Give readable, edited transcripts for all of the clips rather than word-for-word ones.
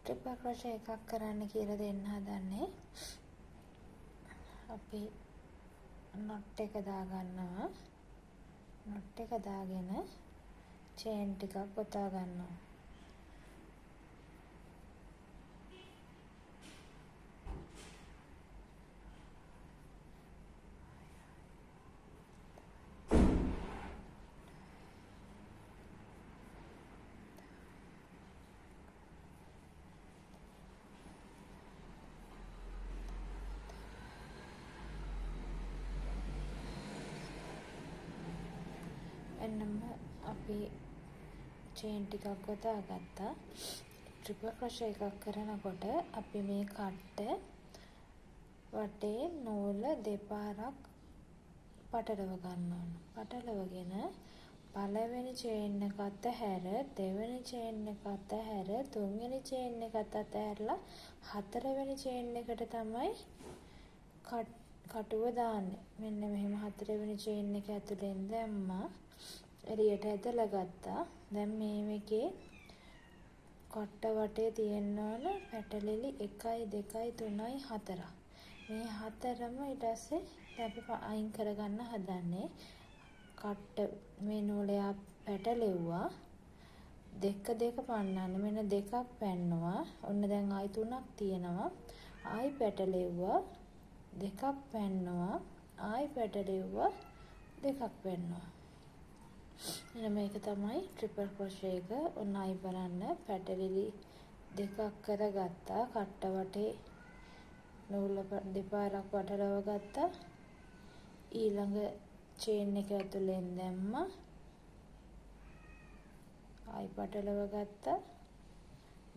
Triple crochet එකක් කරන්න කියලා දෙන්න හදන්නේ. අපි knot එක දාගන්නවා. knot එක දාගෙන chain ටිකක් ගොතා ගන්නවා. එන්නම අපි chain ටිකක් ගොතා ගත්තා. ට්‍රිපල් ක්‍රොෂේ එකක් කරනකොට අපි මේ කට්ට වටේ නූල දෙපාරක් පටලව ගන්න ඕන. පටලවගෙන පළවෙනි chain එක අතහැර දෙවෙනි chain එක අතහැර තුන්වෙනි chain එක අතහැරලා හතරවෙනි chain එකට තමයි කටුව දාන්නේ. මෙන්න මෙහෙම හතරවෙනි chain එක ඇතුලෙන් දැම්මා. එළියට ඇදලා ගත්තා. දැන් මේකේ කට්ට වටේ තියෙන්න ඕන පැටලිලි 1 2 3 4. මේ හතරම ඊට පස්සේ අපි අයින් කරගන්න හදන්නේ. කට්ට මේ නූලය පැටලෙව්වා. දෙක පන්නන්න. මෙන්න දෙකක් පැන්නවා. ඔන්න දැන් ආයි 3ක් තියෙනවා. ආයි පැටලෙව්වා. දෙකක් පැන්නවා. ආයි පැටලෙව්වා. දෙකක් පැන්නවා. එන මේක තමයි ට්‍රිපල් ක්‍රොෂේ එක. ඔන්න ආයි බලන්න පැටලිලි දෙකක් කරගත්තා. කට්ට වටේ නූල දෙපාරක් පටලව ගත්තා. ඊළඟ chain එක ඇතුලෙන් දැම්මා. ආයි පටලව ගත්තා.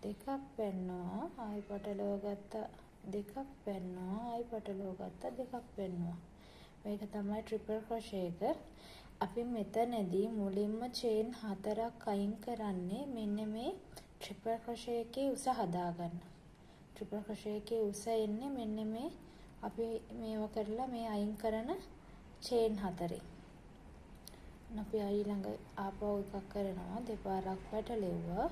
දෙකක් පැන්නවා. ආයි පටලව ගත්තා. දෙකක් පැන්නවා. ආයි පටලව ගත්තා. දෙකක් පැන්නවා. මේක තමයි ට්‍රිපල් ක්‍රොෂේ එක. අපි මෙතනදී මුලින්ම chain 4ක් අයින් කරන්නේ මෙන්න මේ ට්‍රිපල් ක්‍රොෂේ එකේ උස හදාගන්න. ට්‍රිපල් ක්‍රොෂේ එකේ උස එන්නේ මෙන්න මේ අපි මේව කරලා මේ අයින් කරන chain 4. අපි ඊළඟ ආපහු එකක් කරනවා. දෙපාරක් පැටලෙව්වා.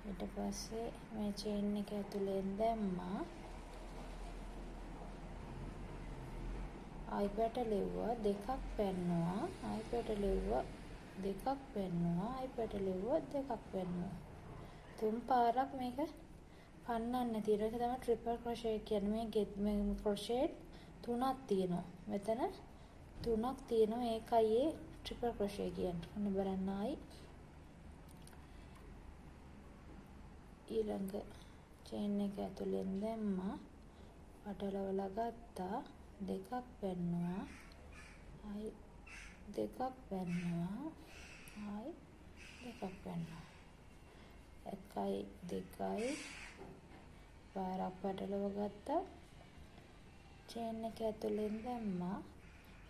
ඊට පස්සේ මේ chain එක ඇතුලෙන් දැම්මා. ආයි පැටලෙව්වා. දෙකක් පැන්නවා. ආයි පැටලෙව්වා. දෙකක් පැන්නවා. ආයි පැටලෙව්වා. දෙකක් පැන්නවා. 3 පාරක් මේක පන්නන්න තියෙන එක තමයි ට්‍රිපල් ක්‍රොෂේ කියන්නේ. මේ ක්‍රොෂේ 3ක් තියෙනවා. මෙතන 3ක් තියෙනවා. ඒකයි ඒ ට්‍රිපල් ක්‍රොෂේ කියන්නේ. ඔන්න බලන්න ආයි ඊළඟ chain එක ඇතුලෙන් දැම්මා. පටලවලා ගත්තා. දෙකක් පැන්නවා. ආයි දෙකක් පැන්නවා. ආයි දෙකක් පැන්නවා. 1 2 පාරක් පටලව ගත්තා. chain එක ඇතුලෙන් දැම්මා.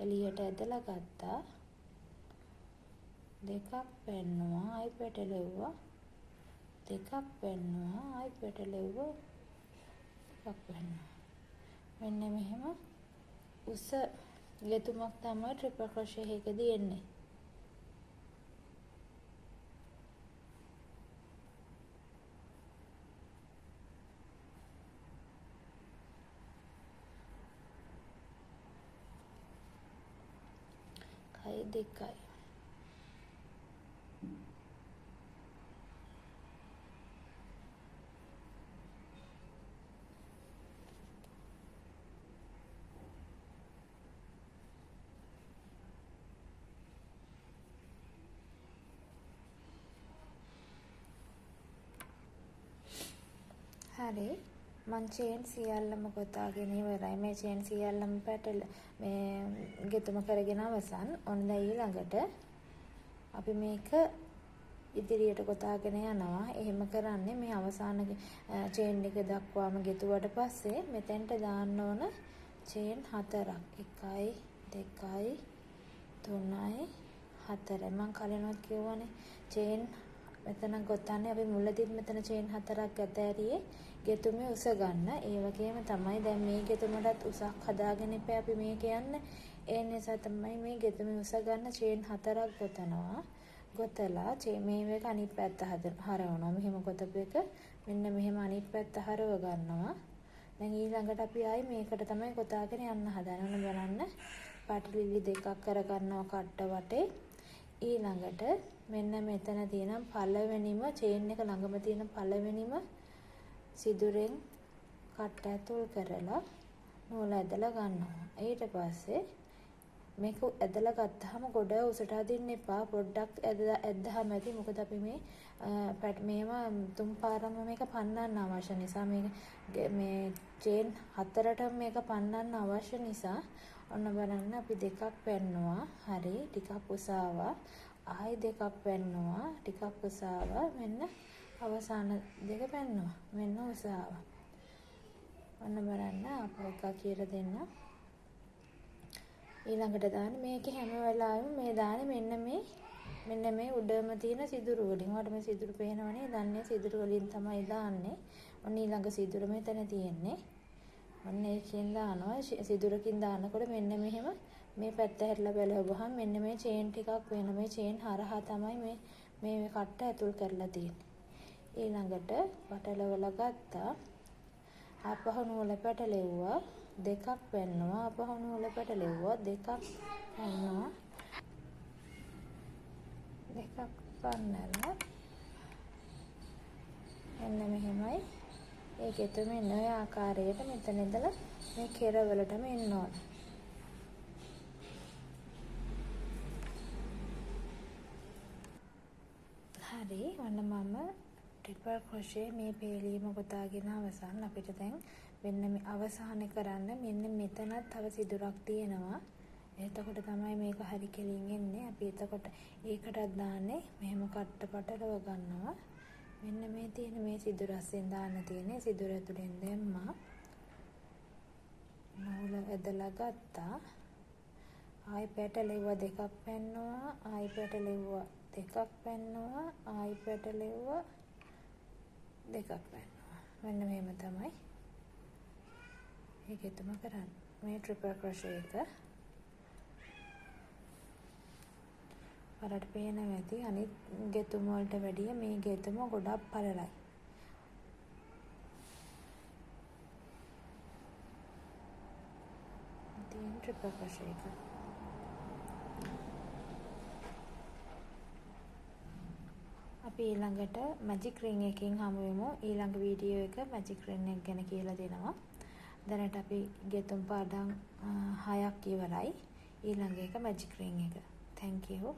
එළියට ඇදලා ගත්තා. දෙකක් පැන්නවා. ආයි පැටලෙව්වා. දෙකක් පැන්නවා. ආයි පැටලෙව්වා. දෙකක් පැන්නවා. මෙන්න මෙහෙම උස ගෙතුමක් තමයි ට්‍රිපල් ක්‍රොෂේ එකේදී එන්නේ. කයි දෙකයි. හරි මං chain සියල්ලම ගොතාගෙන ඉවරයි. මේ chain සියල්ලම මේ ගෙතුම කරගෙන අවසන්. ඔන්න ඊළඟට අපි මේක ඉදිරියට ගොතාගෙන යනවා. එහෙම කරන්නේ මේ අවසාන chain එක දක්වාම ගෙතුවට පස්සේ මෙතෙන්ට දාන්න ඕන chain 4ක්. 1 2 3 4. මං කලිනුත් කිව්වනේ chain මෙතන ගොතන්නේ අපි මුලදීත් මෙතන chain 4ක් ගත ඇරියේ ගෙතුමේ උස ගන්න. ඒ වගේම තමයි දැන් මේ ගෙතුමටත් උසක් හදාගෙන ඉපේ අපි මේක යන්නේ. ඒ නිසා තමයි මේ ගෙතුමේ උස ගන්න chain 4ක් ගොතනවා. ගොතලා මේ එක අනිත් පැත්ත හරවනවා. මෙහෙම ගොතපු එක මෙන්න මෙහෙම අනිත් පැත්ත හරව ගන්නවා. දැන් ඊළඟට අපි ආයි මේකට තමයි ගොතාගෙන යන්න හදන්නේ. බලන්න පැටලිලි දෙකක් කරගන්නවා කට්ට වටේ. ඊළඟට මෙන්න මෙතන තියෙන පළවෙනිම චේන් එක ළඟම තියෙන පළවෙනිම සිදුරෙන් කට්ට ඇතුල් කරලා නූල ඇදලා ගන්නවා. ඊට පස්සේ මේක ඇදලා ගත්තාම ගොඩ උසට අදින්න එපා. පොඩ්ඩක් ඇද්දාම ඇති. මොකද අපි මේවා තුන් පාරම මේක පන්නන්න අවශ්‍ය නිසා මේ චේන් හතරටම මේක පන්නන්න අවශ්‍ය නිසා ඔන්න බලන්න අපි දෙකක් පැන්නවා. හරි ටිකක් උසාවා. ආයි දෙකක් පැන්නවා. ටිකක් උසාවා. මෙන්න අවසාන දෙක පැන්නවා. මෙන්න උසාවා. ඔන්න බලන්න අපෝ එකක් කියලා දෙන්න. ඊළඟට දාන්න මේකේ හැම වෙලාවෙම මේ දාන්නේ මෙන්න මේ උඩම තියෙන සිදුරු වලින්. ඔයාලට මේ සිදුරු පේනවනේ. දන්නේ සිදුරු වලින් තමයි දාන්නේ. ඔන්න ඊළඟ සිදුර මෙතන තියෙන්නේ. ඔන්න ඒකෙන් දානවා. සිදුරකින් දානකොට මෙන්න මෙහෙම මේ පැත්ත හැරිලා බලවුවහම මෙන්න මේ චේන් ටිකක් වෙන මේ චේන් හරහා තමයි මේ කට්ට ඇතුල් කරලා තියෙන්නේ. ඊළඟට පටලවලා ගත්තා. ආපහු නූල පැටලෙව්වා. දෙකක් පැන්නවා. ආපහු නූල පැටලෙව්වා. දෙකක් පැන්නවා. දෙකක් පන්නලා එන්න මෙහෙමයි. ඒකෙත් මෙන්න ඔය ආකාරයට මෙතන ඉඳලා මේ කෙරවලටම එන්න ඕන. හරි ඔන්න මම ට්‍රිපල් ක්‍රොෂේ මේ පේලීම ගොතාගෙන අවසන්. අපිට දැන් මෙන්න මේ අවසානයේ කරන්න මෙන්න මෙතනත් තව සිදුරක් තියෙනවා. එතකොට තමයි මේක හරි කෙලින් එන්නේ. අපි එතකොට ඒකටත් දාන්නේ මෙහෙම කට්ට පටලව ගන්නවා. මෙන්න මේ තියෙන මේ සිදුරස්ෙන් දාන්න තියෙන්නේ. සිදුර ඇතුලෙන් දැම්මා. නූල ඇදලා ගත්තා. ආයි පැටලෙව්වා දෙකක් පැන්නවා. ආයි පැටලෙව්වා දෙකක් පැන්නවා. ආයි පැටලෙව්වා දෙකක් පැන්නවා. මෙන්න මෙහෙම තමයි ඒකෙතම කරන්නේ. මේ ට්‍රිපල් ක්‍රොෂේ එක වලට පේනවා ඇති. අනිත් ගෙතුම වලට වැඩිය මේ ගෙතුම ගොඩක් පළලයි. ඉතින් ට්‍රිපල් ක්‍රොෂේ එක අපි ඊළඟට මැජික් රින් එකකින් හමු වෙමු. ඊළඟ වීඩියෝ එක මැජික් රින් එක ගැන කියලා දෙනවා. දැනට අපි ගෙතුම් පාඩම් 6ක් ඉවරයි. ඊළඟ එක මැජික් රින් එක. Thank you.